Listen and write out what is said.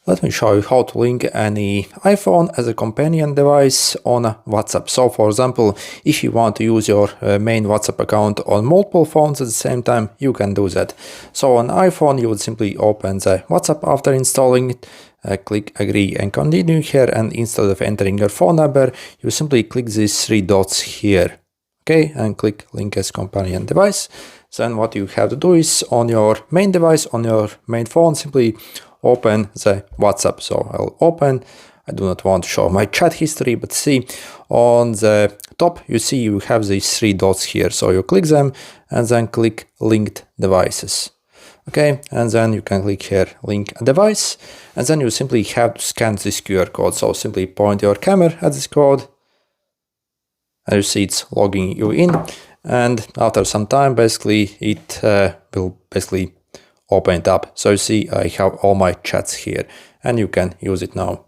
Let me show you how to link any iPhone as a companion device on WhatsApp. So for example, if you want to use your main WhatsApp account on multiple phones at the same time, you can do that. So on iPhone, you would simply open the WhatsApp after installing it, click agree and continue here, and instead of entering your phone number, you simply click these three dots here. Okay, and click link as companion device. Then what you have to do is on your main device, on your main phone, simply open the WhatsApp. So I'll open. I do not want to show my chat history, but see on the top, you see you have these three dots here. So you click them and then click linked devices. Okay, and then you can click here link a device, and then you simply have to scan this QR code. So simply point your camera at this code, and you see it's logging you in, and after some time basically it will basically open it up. So you see I have all my chats here and you can use it now.